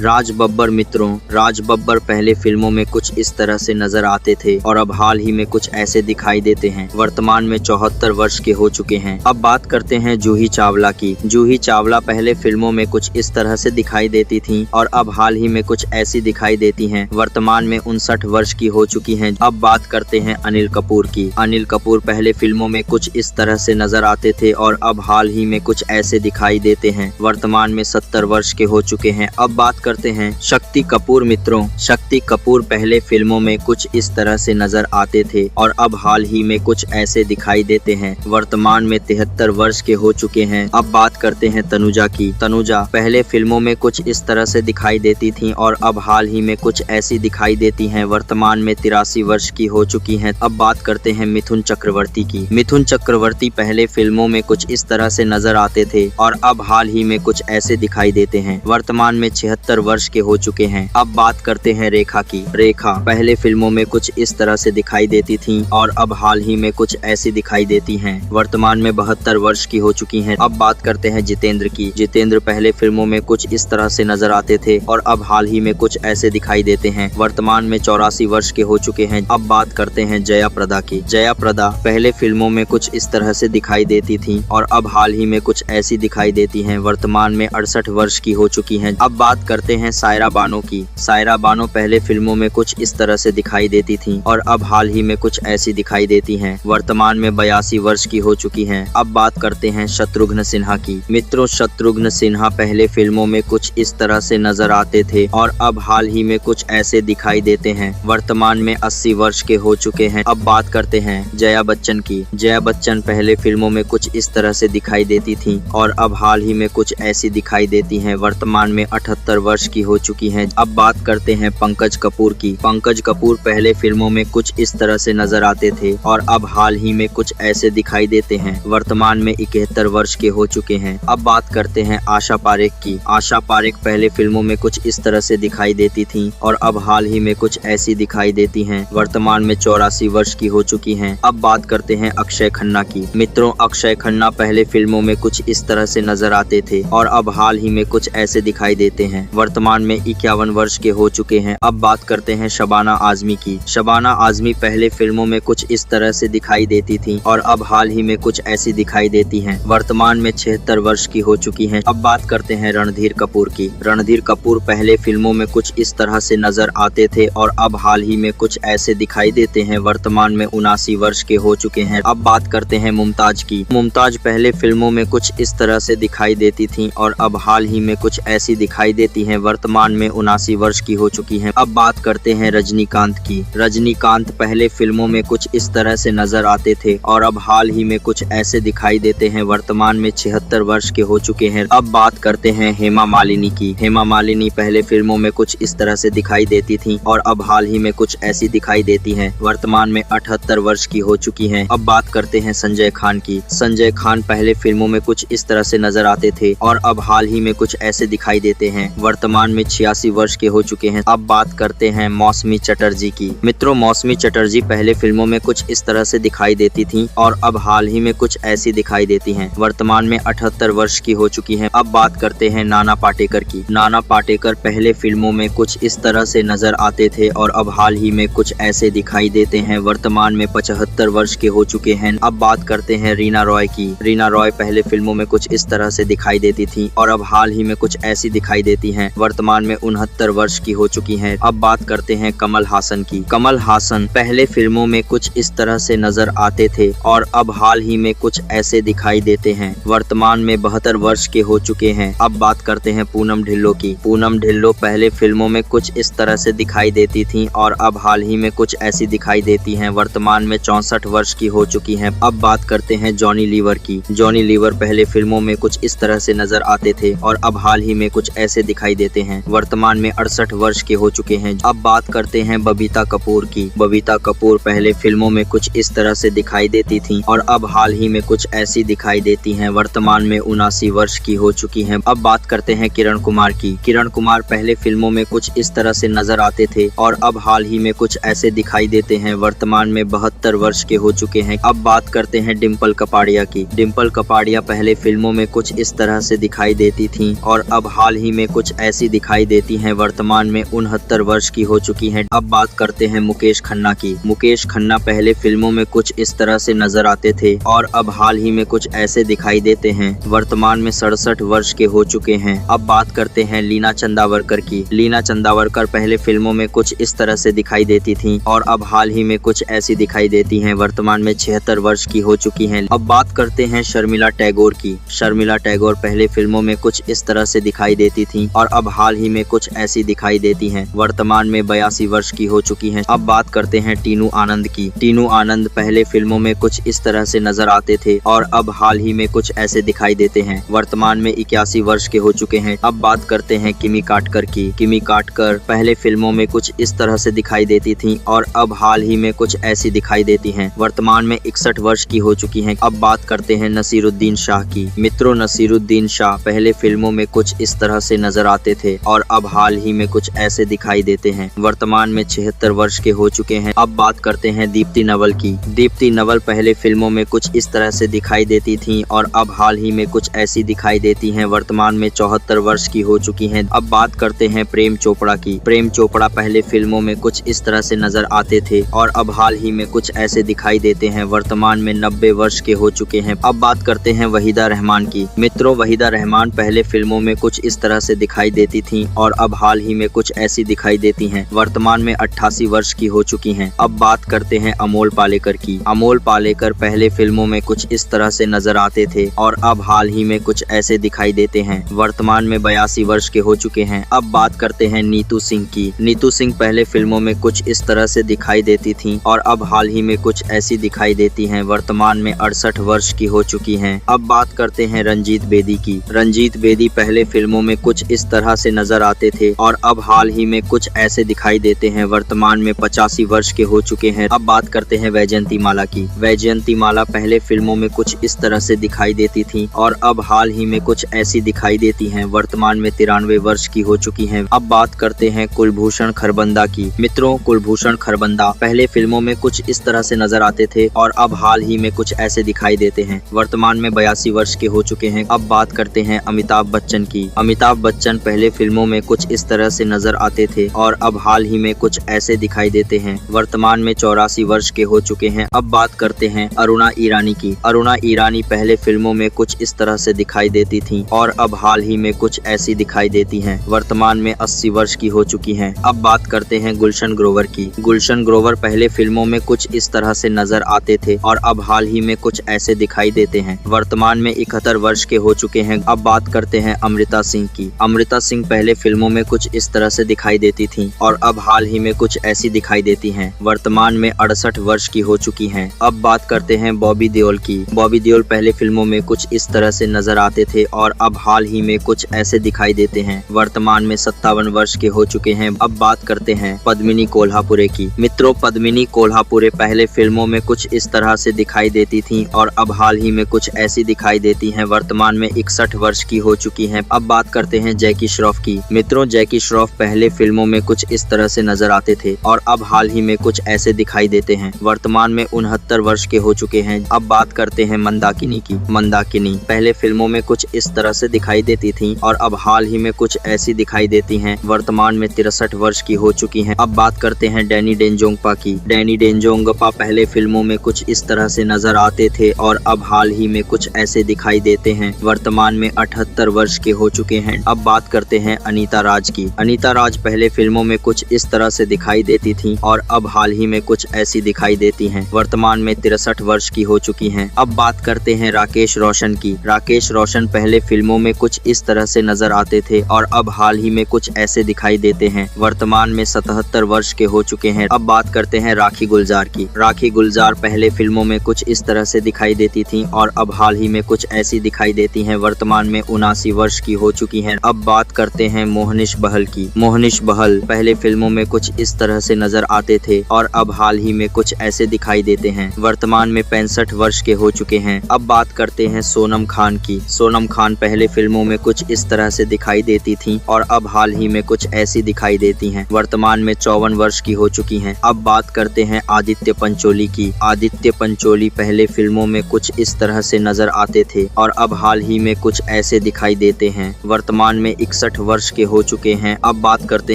राज बब्बर मित्रों, राज बब्बर पहले फिल्मों में कुछ इस तरह से नजर आते थे और अब हाल ही में कुछ ऐसे दिखाई देते हैं। वर्तमान में 74 वर्ष के हो चुके हैं। अब बात करते हैं जूही चावला की। जूही चावला पहले फिल्मों में कुछ इस तरह से दिखाई देती थीं और अब हाल ही में कुछ ऐसी दिखाई देती हैं। वर्तमान में 59 वर्ष की हो चुकी हैं। अब बात करते हैं अनिल कपूर की। अनिल कपूर पहले फिल्मों में कुछ इस तरह से नजर आते थे और अब हाल ही में कुछ ऐसे दिखाई देते हैं। वर्तमान में 70 वर्ष के हो चुके हैं। अब बात करते हैं शक्ति कपूर मित्रों। शक्ति कपूर पहले फिल्मों में कुछ इस तरह से नजर आते थे और अब हाल ही में कुछ ऐसे दिखाई देते हैं। वर्तमान में 73 वर्ष के हो चुके हैं। अब बात करते हैं तनुजा की। तनुजा पहले फिल्मों में कुछ इस तरह से दिखाई देती थीं और अब हाल ही में कुछ ऐसी दिखाई देती हैं। वर्तमान में 83 वर्ष की हो चुकी हैं। अब बात करते हैं मिथुन चक्रवर्ती की। मिथुन चक्रवर्ती पहले फिल्मों में कुछ इस तरह से नजर आते थे और अब हाल ही में कुछ ऐसे दिखाई देते हैं। वर्तमान में 76 वर्ष के हो चुके हैं। अब बात करते हैं रेखा की। रेखा पहले फिल्मों में कुछ इस तरह से दिखाई देती थीं और अब हाल ही में कुछ ऐसी दिखाई देती हैं। वर्तमान में 72 वर्ष की हो चुकी हैं। अब बात करते हैं जितेंद्र की। जितेंद्र पहले फिल्मों में कुछ इस तरह से नजर आते थे और अब हाल ही में कुछ ऐसे दिखाई देते हैं। वर्तमान में 84 वर्ष के हो चुके हैं। अब बात करते हैं जया प्रदा की। जया प्रदा पहले फिल्मों में कुछ इस तरह से दिखाई देती थीं और अब हाल ही में कुछ ऐसी दिखाई देती हैं। वर्तमान में 68 वर्ष की हो चुकी हैं। अब बात करते हैं सायरा बानो की। सायरा बानो पहले फिल्मों में कुछ इस तरह से दिखाई देती थीं और अब हाल ही में कुछ ऐसी दिखाई देती हैं। वर्तमान में 82 वर्ष की हो चुकी हैं। अब बात करते हैं शत्रुघ्न सिन्हा की। मित्रों, शत्रुघ्न सिन्हा पहले फिल्मों में कुछ इस तरह से नजर आते थे और अब हाल ही में कुछ ऐसे दिखाई देते हैं। वर्तमान में 80 वर्ष के हो चुके हैं। अब बात करते हैं जया बच्चन की। जया बच्चन पहले फिल्मों में कुछ इस तरह से दिखाई देती थीं और अब हाल ही में कुछ ऐसी दिखाई देती हैं। वर्तमान में 78 वर्ष की हो चुकी हैं। अब बात करते हैं पंकज कपूर की। पंकज कपूर पहले फिल्मों में कुछ इस तरह से नजर आते थे और अब हाल ही में कुछ ऐसे दिखाई देते हैं। वर्तमान में 71 वर्ष के हो चुके हैं। अब बात करते हैं आशा पारेख की। आशा पारेख पहले फिल्मों में कुछ इस तरह से दिखाई देती थीं और अब हाल ही में कुछ ऐसी दिखाई देती हैं। वर्तमान में 84 वर्ष की हो चुकी हैं। अब बात करते हैं अक्षय खन्ना की। मित्रों, अक्षय खन्ना पहले फिल्मों में कुछ इस तरह से नजर आते थे और अब हाल ही में कुछ ऐसे दिखाई देते हैं। वर्तमान में 51 वर्ष के हो चुके हैं। अब बात करते हैं शबाना आजमी की। शबाना आजमी पहले फिल्मों में कुछ इस तरह से दिखाई देती थीं और अब हाल ही में कुछ ऐसी दिखाई देती हैं। वर्तमान में 76 वर्ष की हो चुकी हैं। अब बात करते हैं रणधीर कपूर की। रणधीर कपूर पहले फिल्मों में कुछ इस तरह से नजर आते थे और अब हाल ही में कुछ ऐसे दिखाई देते हैं। वर्तमान में 79 वर्ष के हो चुके हैं। अब बात करते हैं मुमताज की। मुमताज पहले फिल्मों में कुछ इस तरह से दिखाई देती थीं और अब हाल ही में कुछ ऐसी दिखाई देती हैं। वर्तमान में 79 वर्ष की हो चुकी हैं। अब बात करते हैं रजनीकांत की। रजनीकांत पहले फिल्मों में कुछ इस तरह से नजर आते थे और अब हाल ही में कुछ ऐसे दिखाई देते हैं। वर्तमान में 76 वर्ष के हो चुके हैं। अब बात करते हैं हेमा मालिनी की। हेमा मालिनी पहले फिल्मों में कुछ इस तरह से दिखाई देती थीं और अब हाल ही में कुछ ऐसी दिखाई देती हैं। वर्तमान में 78 वर्ष की हो चुकी हैं। अब बात करते हैं संजय खान की। संजय खान पहले फिल्मों में कुछ इस तरह से नजर आते थे और अब हाल ही में कुछ ऐसे दिखाई देते हैं। वर्तमान में 86 वर्ष के हो चुके हैं। अब बात करते हैं मौसमी चटर्जी की। मित्रों, मौसमी चटर्जी पहले फिल्मों में कुछ इस तरह से दिखाई देती थीं और अब हाल ही में कुछ ऐसी दिखाई देती हैं। वर्तमान में 78 वर्ष की हो चुकी हैं। अब बात करते हैं नाना पाटेकर की। नाना पाटेकर पहले फिल्मों में कुछ इस तरह से नजर आते थे और अब हाल ही में कुछ ऐसे दिखाई देते हैं। वर्तमान में 75 वर्ष के हो चुके हैं। अब बात करते हैं रीना रॉय की। रीना रॉय पहले फिल्मों में कुछ इस तरह से दिखाई देती थी और अब हाल ही में कुछ ऐसी दिखाई देती हैं। वर्तमान में 69 वर्ष की हो चुकी हैं। अब बात करते हैं कमल हासन की। कमल हासन पहले फिल्मों में कुछ इस तरह से नजर आते थे और अब हाल ही में कुछ ऐसे दिखाई देते हैं। वर्तमान में 72 वर्ष के हो चुके हैं। अब बात करते हैं पूनम ढिल्लो की। पूनम ढिल्लो पहले फिल्मों में कुछ इस तरह से दिखाई देती थीं और अब हाल ही में कुछ ऐसी दिखाई देती हैं। वर्तमान में 64 वर्ष की हो चुकी हैं। अब बात करते हैं जॉनी लीवर की। जॉनी लीवर पहले फिल्मों में कुछ इस तरह से नजर आते थे और अब हाल ही में कुछ ऐसे दिखाई देते हैं। वर्तमान में 68 वर्ष के हो चुके हैं। अब बात करते हैं बबीता कपूर की। बबीता कपूर पहले फिल्मों में कुछ इस तरह से दिखाई देती थीं और अब हाल ही में कुछ ऐसी दिखाई देती हैं। वर्तमान में 79 वर्ष की हो चुकी हैं। अब बात करते हैं किरण कुमार की। किरण कुमार पहले फिल्मों में कुछ इस तरह से नजर आते थे और अब हाल ही में कुछ ऐसे दिखाई देते हैं। वर्तमान में 72 वर्ष के हो चुके हैं। अब बात करते हैं डिम्पल कपाड़िया की। डिम्पल कपाड़िया पहले फिल्मों में कुछ इस तरह से दिखाई देती थीं और अब हाल ही में कुछ ऐसी दिखाई देती हैं, वर्तमान में 69 वर्ष की हो चुकी हैं। अब बात करते हैं मुकेश खन्ना की। मुकेश खन्ना पहले फिल्मों में कुछ इस तरह से नजर आते थे और अब हाल ही में कुछ ऐसे दिखाई देते हैं। वर्तमान में 67 वर्ष के हो चुके हैं। अब बात करते हैं लीना चंदावरकर की। लीना चंदावरकर पहले फिल्मों में कुछ इस तरह से दिखाई देती थीं और अब हाल ही में कुछ ऐसी दिखाई देती हैं। वर्तमान में 76 वर्ष की हो चुकी हैं। अब बात करते हैं शर्मिला टैगोर की। शर्मिला टैगोर पहले फिल्मों में कुछ इस तरह से दिखाई देती थीं और अब हाल ही में कुछ ऐसी दिखाई देती हैं। वर्तमान में 82 वर्ष की हो चुकी हैं। अब बात करते हैं टीनू आनंद की। टीनू आनंद पहले फिल्मों में कुछ इस तरह से नजर आते थे और अब हाल ही में कुछ ऐसे दिखाई देते हैं। वर्तमान में 81 वर्ष के हो चुके हैं। अब बात करते हैं किमी काटकर की। किमी काटकर पहले फिल्मों में कुछ इस तरह से दिखाई देती थीं और अब हाल ही में कुछ ऐसी दिखाई देती हैं। वर्तमान में 61 वर्ष की हो चुकी हैं। अब बात करते हैं नसीरुद्दीन शाह की। मित्रों, नसीरुद्दीन शाह पहले फिल्मों में कुछ इस तरह से नजर आते थे और अब हाल ही में कुछ ऐसे दिखाई देते हैं। वर्तमान में 76 वर्ष के हो चुके हैं। अब बात करते हैं दीप्ति नवल की। दीप्ति नवल पहले फिल्मों में कुछ इस तरह से दिखाई देती थीं और अब हाल ही में कुछ ऐसी दिखाई देती हैं। वर्तमान में 74 वर्ष की हो चुकी हैं। अब बात करते हैं प्रेम चोपड़ा की। प्रेम चोपड़ा पहले फिल्मों में कुछ इस तरह से नजर आते थे और अब हाल ही में कुछ ऐसे दिखाई देते हैं। वर्तमान में 90 वर्ष के हो चुके हैं। अब बात करते हैं वहीदा रहमान की। मित्रों, वहीदा रहमान पहले फिल्मों में कुछ इस तरह से दिखाई देती थीं और अब हाल ही में कुछ ऐसी दिखाई देती हैं। वर्तमान में 88 वर्ष की हो चुकी हैं। अब बात करते हैं अमोल पालेकर की। अमोल पालेकर पहले फिल्मों में कुछ इस तरह से नजर आते थे और अब हाल ही में कुछ ऐसे दिखाई देते हैं। वर्तमान में 82 वर्ष के हो चुके हैं। अब बात करते हैं नीतू सिंह की। नीतू सिंह पहले फिल्मों में कुछ इस तरह से दिखाई देती थीं और अब हाल ही में कुछ ऐसी दिखाई देती हैं। वर्तमान में 68 वर्ष की हो चुकी हैं। अब बात करते हैं रंजीत बेदी की। रंजीत बेदी पहले फिल्मों में कुछ इस तरह से नजर आते थे और अब हाल ही में कुछ ऐसे दिखाई देते हैं। वर्तमान में 85 वर्ष के हो चुके हैं। अब बात करते हैं वैजयंती माला की। वैजयंती माला पहले फिल्मों में कुछ इस तरह से दिखाई देती थी और अब हाल ही में कुछ ऐसी दिखाई देती हैं। वर्तमान में 93 वर्ष की हो चुकी हैं। अब बात करते हैं कुलभूषण खरबंदा की। मित्रों, कुलभूषण खरबंदा पहले फिल्मों में कुछ इस तरह से नजर आते थे और अब हाल ही में कुछ ऐसे दिखाई देते हैं। वर्तमान में 82 वर्ष के हो चुके हैं। अब बात करते हैं अमिताभ बच्चन की। अमिताभ बच्चन पहले फिल्मों में कुछ इस तरह से नजर आते थे और अब हाल ही में कुछ ऐसे दिखाई देते हैं। वर्तमान में 84 वर्ष के हो चुके हैं। अब बात करते हैं अरुणा ईरानी की। अरुणा ईरानी पहले फिल्मों में कुछ इस तरह से दिखाई देती थीं और अब हाल ही में कुछ ऐसी दिखाई देती हैं। वर्तमान में 80 वर्ष की हो चुकी हैं। अब बात करते हैं गुलशन ग्रोवर की। गुलशन ग्रोवर पहले फिल्मों में कुछ इस तरह से नजर आते थे और अब हाल ही में कुछ ऐसे दिखाई देते हैं। वर्तमान में 71 वर्ष के हो चुके हैं। अब बात करते हैं अमृता सिंह की। अमृता सिंह पहले फिल्मों में कुछ इस तरह से दिखाई देती थीं और अब हाल ही में कुछ ऐसी दिखाई देती हैं। वर्तमान में 68 वर्ष की हो चुकी हैं। अब बात करते हैं बॉबी देओल की। बॉबी देओल पहले फिल्मों में कुछ इस तरह से नजर आते थे और अब हाल ही में कुछ ऐसे दिखाई देते हैं। वर्तमान में 57 वर्ष के हो चुके हैं। अब बात करते हैं पद्मिनी कोल्हापुरे की। मित्रों, पद्मिनी कोल्हापुरे पहले फिल्मों में कुछ इस तरह से दिखाई देती थीं और अब हाल ही में कुछ ऐसी दिखाई देती हैं। वर्तमान में 61 वर्ष की हो चुकी हैं। अब बात करते हैं जैकी श्रॉफ की। मित्रों, जैकी श्रॉफ पहले फिल्मों में कुछ इस तरह से नजर आते थे और अब हाल ही में कुछ ऐसे दिखाई देते हैं। वर्तमान में 69 वर्ष के हो चुके हैं। अब बात करते हैं मंदाकिनी की। मंदाकिनी पहले फिल्मों में कुछ इस तरह से दिखाई देती थीं और अब हाल ही में कुछ ऐसी दिखाई देती हैं। वर्तमान में 63 वर्ष की हो चुकी हैं। अब बात करते हैं डैनी डेंजोंगपा की। डैनी डेंजोंगपा पहले फिल्मों में कुछ इस तरह से नजर आते थे और अब हाल ही में कुछ ऐसे दिखाई देते हैं। वर्तमान में 78 वर्ष के हो चुके हैं। अब बात करते हैं अनीता राज की। अनीता राज पहले फिल्मों में कुछ इस तरह से दिखाई देती थीं और अब हाल ही में कुछ ऐसी दिखाई देती हैं। वर्तमान में 63 वर्ष की हो चुकी हैं। अब बात करते हैं राकेश रोशन की। राकेश रोशन पहले फिल्मों में कुछ इस तरह से नजर आते थे और अब हाल ही में कुछ ऐसे दिखाई देते हैं। वर्तमान में 77 वर्ष के हो चुके हैं। अब बात करते हैं राखी गुलजार की। राखी गुलजार पहले फिल्मों में कुछ इस तरह से दिखाई देती थीं और अब हाल ही में कुछ ऐसी दिखाई देती हैं। वर्तमान में 79 वर्ष की हो चुकी हैं। अब बात करते हैं मोहनिश बहल की। मोहनिश बहल पहले फिल्मों में कुछ इस तरह से नजर आते थे और अब हाल ही में कुछ ऐसे दिखाई देते हैं। वर्तमान में 65 वर्ष के हो चुके हैं। अब बात करते हैं सोनम खान की। सोनम खान पहले फिल्मों में कुछ इस तरह से दिखाई देती थीं और अब हाल ही में कुछ ऐसी दिखाई देती हैं। वर्तमान में 54 वर्ष की हो चुकी हैं। अब बात करते हैं आदित्य पंचोली की। आदित्य पंचोली पहले फिल्मों में कुछ इस तरह से नजर आते थे और अब हाल ही में कुछ ऐसे दिखाई देते हैं। वर्तमान में 61 वर्ष के हो चुके हैं। अब बात करते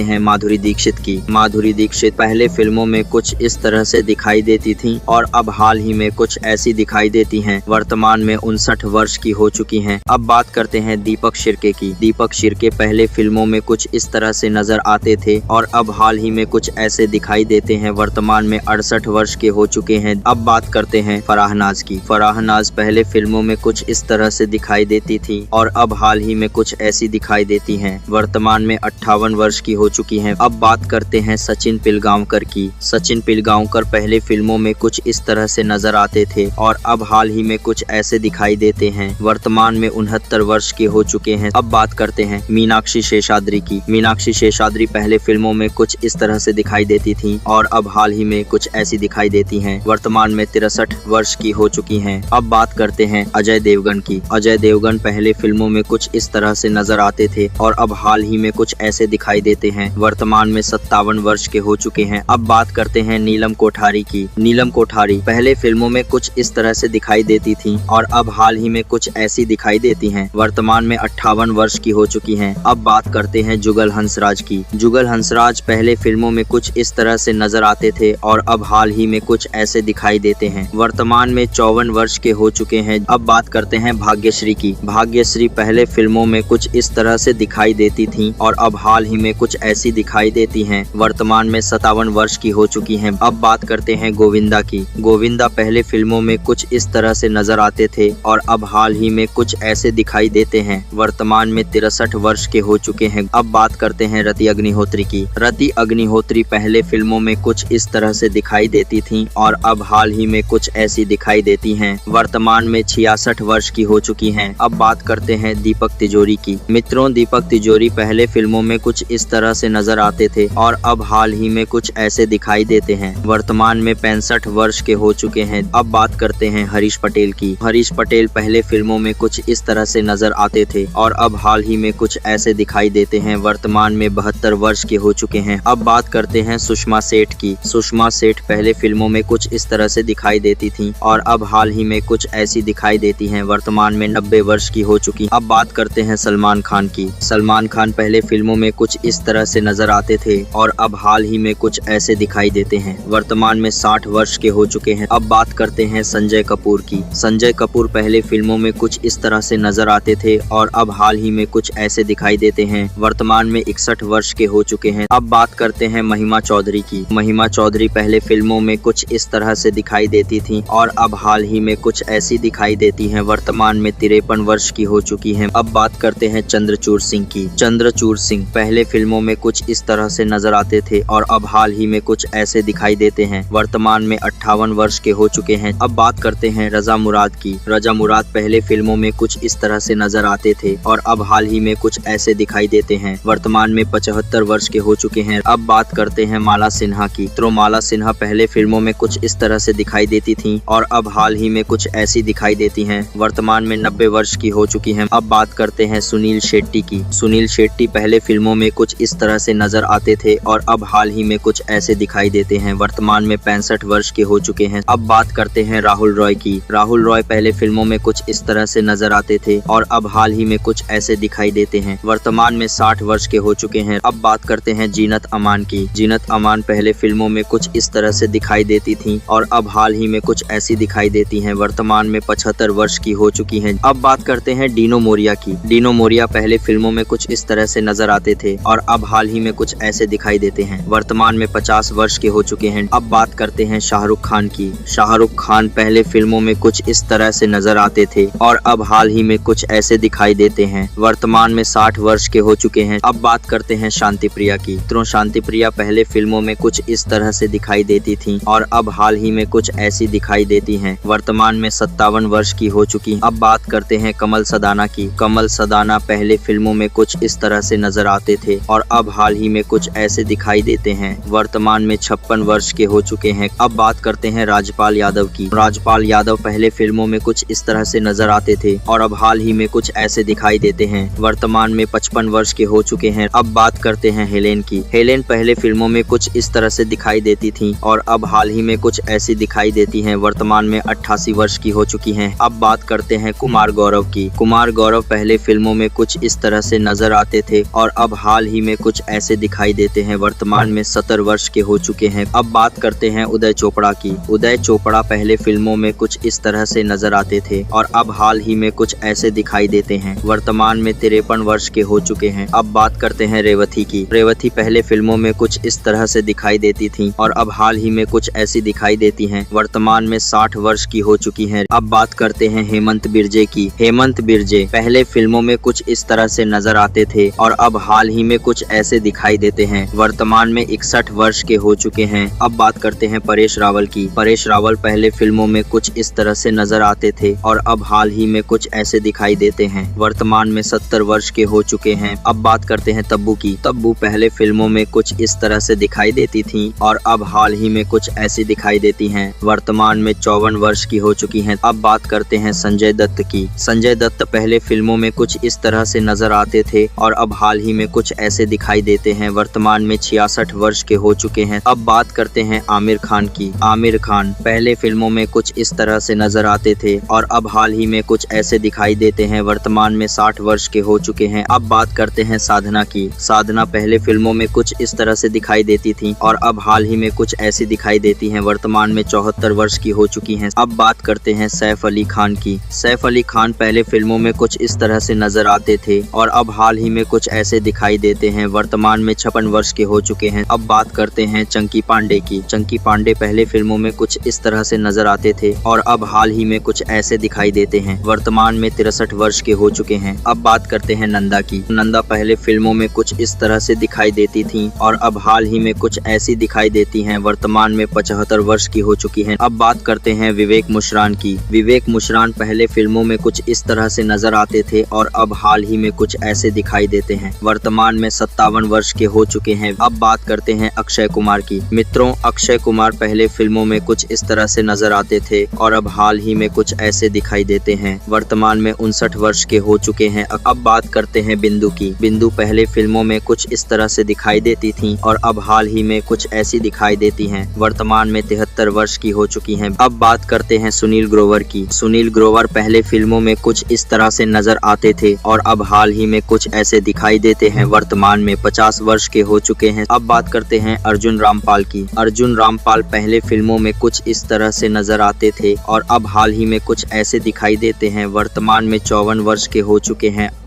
हैं माधुरी दीक्षित की। माधुरी दीक्षित पहले फिल्मों में कुछ इस तरह से दिखाई देती थीं और अब हाल ही में कुछ ऐसी दिखाई देती हैं। वर्तमान में 59 वर्ष की हो चुकी हैं। अब बात करते हैं दीपक शिर्के की। दीपक शिर्के पहले फिल्मों में कुछ इस तरह से नजर आते थे और अब हाल ही में कुछ ऐसे दिखाई देते हैं। वर्तमान में 68 वर्ष के हो चुके हैं। अब बात करते हैं फराह नाज की। फराह नाज पहले फिल्मों में कुछ इस तरह से दिखाई देती थी और अब हाल ही में कुछ ऐसी दिखाई देती हैं। वर्तमान में 58 वर्ष की हो चुकी हैं। अब बात करते हैं सचिन पिलगांवकर की। सचिन पिलगांवकर पहले फिल्मों में कुछ इस तरह से नजर आते थे और अब हाल ही में कुछ ऐसे दिखाई देते हैं। वर्तमान में 69 वर्ष के हो चुके हैं। अब बात करते हैं मीनाक्षी शेषाद्री की। मीनाक्षी शेषाद्री पहले फिल्मों में कुछ इस तरह से दिखाई देती थीं और अब हाल ही में कुछ ऐसी दिखाई देती हैं। वर्तमान में 63 वर्ष की हो चुकी हैं। अब बात करते हैं अजय देवगन की। अजय देवगन पहले फिल्मों में कुछ इस तरह से नजर आते थे और अब हाल ही में कुछ ऐसे दिखाई देते हैं। वर्तमान में 57 वर्ष के हो चुके हैं। अब बात करते हैं नीलम कोठारी की। नीलम कोठारी पहले फिल्मों में कुछ इस तरह से दिखाई देती थीं और अब हाल ही में कुछ ऐसी दिखाई देती हैं। वर्तमान में 58 वर्ष की हो चुकी हैं। अब बात करते हैं जुगल हंसराज की। जुगल हंसराज पहले फिल्मों में कुछ इस तरह से नजर आते थे और अब हाल ही में कुछ ऐसे दिखाई देते हैं। वर्तमान में 54 वर्ष के हो चुके हैं। अब बात करते हैं भाग्यश्री की। भाग्यश्री पहले फिल्मों में कुछ इस तरह से दिखाई देती थीं और अब हाल ही में कुछ ऐसी दिखाई देती हैं। वर्तमान में 57 वर्ष की हो चुकी हैं। अब बात करते हैं गोविंदा की। गोविंदा पहले फिल्मों में कुछ इस तरह से नजर आते थे और अब हाल ही में कुछ ऐसे दिखाई देते हैं। वर्तमान में 63 वर्ष के हो चुके हैं। अब बात करते हैं रति अग्निहोत्री की। रति अग्निहोत्री पहले फिल्मों में कुछ इस तरह से दिखाई देती थीं और अब हाल ही में कुछ ऐसी दिखाई देती हैं। वर्तमान में 66 वर्ष की हो चुकी हैं। अब बात करते हैं दीपक तिजोरी की। मित्रों, दीपक तिजोरी पहले फिल्मों में कुछ इस तरह से नजर आते थे और अब हाल ही में कुछ ऐसे दिखाई देते हैं। वर्तमान में 65 वर्ष के हो चुके हैं। अब बात करते हैं हरीश पटेल की। हरीश पटेल पहले फिल्मों में कुछ इस तरह से नजर आते थे और अब हाल ही में कुछ ऐसे दिखाई देते हैं। वर्तमान में 72 वर्ष के हो चुके हैं। अब बात करते हैं सुषमा सेठ की। सुषमा सेठ पहले फिल्मों में कुछ इस तरह से दिखाई देती थीं और अब हाल ही में कुछ ऐसी दिखाई देती हैं। वर्तमान में 90 वर्ष की हो चुकी। अब बात करते हैं सलमान खान की। सलमान खान पहले फिल्मों में कुछ इस तरह से नजर आते थे और अब हाल ही में कुछ ऐसे दिखाई देते हैं। वर्तमान में 60 वर्ष के हो चुके हैं। अब बात करते हैं संजय कपूर की। संजय कपूर पहले फिल्मों में कुछ इस तरह से नजर आते थे और अब हाल ही में कुछ ऐसे दिखाई देते हैं। वर्तमान में 61 वर्ष के हो चुके हैं। अब बात करते हैं महिमा चौधरी की। महिमा चौधरी पहले फिल्मों में कुछ इस तरह से दिखाई देती थीं और अब हाल ही में कुछ ऐसी दिखाई देती हैं। वर्तमान में 53 वर्ष की हो चुकी हैं। अब बात करते हैं चंद्रचूड़ सिंह की। चंद्रचूड़ सिंह पहले फिल्मों में कुछ इस तरह से नजर आते थे और अब हाल ही में कुछ ऐसे दिखाई देते हैं। वर्तमान में 58 वर्ष के हो चुके हैं। अब बात करते हैं रजा मुराद की। रजा मुराद पहले फिल्मों में कुछ इस तरह से नजर आते थे और अब हाल ही में कुछ ऐसे दिखाई देते हैं। वर्तमान में 75 वर्ष के हो चुके हैं। अब बात करते हैं माला सिन्हा की। तो माला सिन्हा पहले फिल्मों में कुछ इस तरह से दिखाई देती थीं और अब हाल ही में कुछ ऐसी दिखाई देती हैं। वर्तमान में 90 वर्ष की हो चुकी हैं। अब बात करते हैं सुनील शेट्टी की। सुनील शेट्टी पहले फिल्मों में कुछ इस तरह से नजर आते थे और अब हाल ही में कुछ ऐसे दिखाई देते हैं। वर्तमान में 65 वर्ष के हो चुके हैं। अब बात करते हैं राहुल रॉय की। राहुल रॉय पहले फिल्मों में कुछ इस तरह से नजर आते थे और अब हाल ही में कुछ ऐसे दिखाई देते हैं। वर्तमान में 60 वर्ष के हो चुके हैं। अब बात करते हैं जीनत अमान की। जीनत अमान पहले फिल्मों में कुछ इस तरह से दिखाई देती थीं और अब हाल ही में कुछ ऐसी दिखाई देती हैं। वर्तमान में 75 वर्ष की हो चुकी हैं। अब बात करते हैं डीनो मोरिया की। डीनो मोरिया पहले फिल्मों में कुछ इस तरह से नजर आते थे और अब हाल ही में कुछ ऐसे दिखाई देते हैं। वर्तमान में 50 वर्ष के हो चुके हैं। अब बात करते हैं शाहरुख खान की। शाहरुख खान पहले फिल्मों में कुछ इस तरह से नजर आते थे और अब हाल ही में कुछ ऐसे दिखाई देते हैं। वर्तमान में 60 वर्ष के हो चुके हैं। अब बात करते हैं शांति प्रिया की। तो शांति प्रिया पहले फिल्मों में कुछ इस तरह से दिखाई देती थीं और अब हाल ही में कुछ ऐसी दिखाई देती हैं। वर्तमान में 57 वर्ष की हो चुकी। अब बात करते हैं कमल सदाना की। कमल सदाना पहले फिल्मों में कुछ इस तरह से नजर आते थे और अब हाल ही में कुछ ऐसे दिखाई देते हैं। वर्तमान में 56 वर्ष के हो चुके हैं। अब बात करते हैं राजपाल यादव की। राजपाल यादव पहले फिल्मों में कुछ इस तरह से नजर आते थे और अब हाल ही में कुछ ऐसे दिखाई देते हैं। वर्तमान में 55 वर्ष के हो चुके हैं। अब बात करते हैं हेलेन की। हेलेन पहले फिल्मों में कुछ इस तरह से दिखाई देती थी और अब हाल ही में कुछ ऐसी दिखाई देती हैं। वर्तमान में 88 वर्ष की हो चुकी हैं। अब बात करते हैं कुमार गौरव की। कुमार गौरव पहले फिल्मों में कुछ इस तरह से नजर आते थे और अब हाल ही में कुछ ऐसे दिखाई देते हैं। वर्तमान में 70 वर्ष के हो चुके हैं। अब बात करते हैं उदय चोपड़ा की। उदय चोपड़ा पहले फिल्मों में कुछ इस तरह से नजर आते थे और अब हाल ही में कुछ ऐसे दिखाई देते हैं। वर्तमान में 53 वर्ष के हो चुके हैं। अब बात करते हैं रेवती की। रेवती पहले फिल्मों में कुछ इस तरह से दिखाई देती थी और अब हाल ही में कुछ ऐसी दिखाई देती हैं। वर्तमान में 60 वर्ष की हो चुकी हैं। अब बात करते हैं हेमंत बिरजे की। हेमंत बिरजे पहले फिल्मों में कुछ इस तरह से नजर आते थे और अब हाल ही में कुछ ऐसे दिखाई देते हैं। वर्तमान में 61 वर्ष के हो चुके हैं। अब बात करते हैं परेश रावल की। परेश रावल पहले फिल्मों में कुछ इस तरह से नजर आते थे और अब हाल ही में कुछ ऐसे दिखाई देते हैं। वर्तमान में 70 वर्ष के हो चुके हैं। अब बात करते हैं तब्बू की। तब्बू पहले फिल्मों में कुछ इस तरह से दिखाई देती थी और अब हाल ही में कुछ ऐसी दिखाई देती हैं। वर्तमान में 54 वर्ष की हो चुकी हैं। अब बात करते हैं संजय दत्त की। संजय दत्त पहले फिल्मों में कुछ इस तरह से नजर आते थे और अब हाल ही में कुछ ऐसे दिखाई देते हैं। वर्तमान में 66 वर्ष के हो चुके हैं। अब बात करते हैं आमिर खान की। आमिर खान पहले फिल्मों में कुछ इस तरह से नजर आते थे और अब हाल ही में कुछ ऐसे दिखाई देते हैं। वर्तमान में 60 वर्ष के हो चुके हैं। अब बात करते हैं साधना की। साधना पहले फिल्मों में कुछ इस तरह से दिखाई देती थी और अब हाल ही में कुछ ऐसी दिखाई देती हैं। वर्तमान में 74 वर्ष की हो चुकी हैं। अब बात करते हैं सैफ अली खान की। सैफ अली खान पहले फिल्मों में कुछ इस तरह से नजर आते थे और अब हाल ही में कुछ ऐसे दिखाई देते हैं। वर्तमान में 56 वर्ष के हो चुके हैं। अब बात करते हैं चंकी पांडे की। चंकी पांडे पहले फिल्मों में कुछ इस तरह से नजर आते थे और अब हाल ही में कुछ ऐसे दिखाई देते हैं। वर्तमान में 63 वर्ष के हो चुके हैं। अब बात करते हैं नंदा की। नंदा पहले फिल्मों में कुछ इस तरह से दिखाई देती थी और अब हाल ही में कुछ ऐसी दिखाई देती हैं। वर्तमान में 75 वर्ष की हो चुकी हैं। अब बात करते हैं विवेक मुशरान की। विवेक मुशरान पहले फिल्मों में कुछ इस तरह से नजर आते थे और अब हाल ही में कुछ ऐसे दिखाई देते हैं। वर्तमान में 57 वर्ष के हो चुके हैं। अब बात करते हैं अक्षय कुमार की। मित्रों, अक्षय कुमार पहले फिल्मों में कुछ इस तरह से नजर आते थे और अब हाल ही में कुछ ऐसे दिखाई देते हैं। वर्तमान में 59 वर्ष के हो चुके हैं। अब बात करते हैं बिंदु की। बिंदु पहले फिल्मों में कुछ इस तरह से दिखाई देती थी और अब हाल ही में कुछ ऐसी दिखाई देती हैं। वर्तमान में 73 वर्ष की हो चुकी हैं। अब बात करते हैं सुनील ग्रोवर की। सुनील ग्रोवर पहले फिल्मों में कुछ इस तरह से नजर आते थे और अब हाल ही में कुछ ऐसे दिखाई देते हैं। वर्तमान में 50 वर्ष के हो चुके हैं। अब बात करते हैं अर्जुन रामपाल की। अर्जुन रामपाल पहले फिल्मों में कुछ इस तरह से नजर आते थे और अब हाल ही में कुछ ऐसे दिखाई देते हैं। वर्तमान में 54 वर्ष के हो चुके हैं।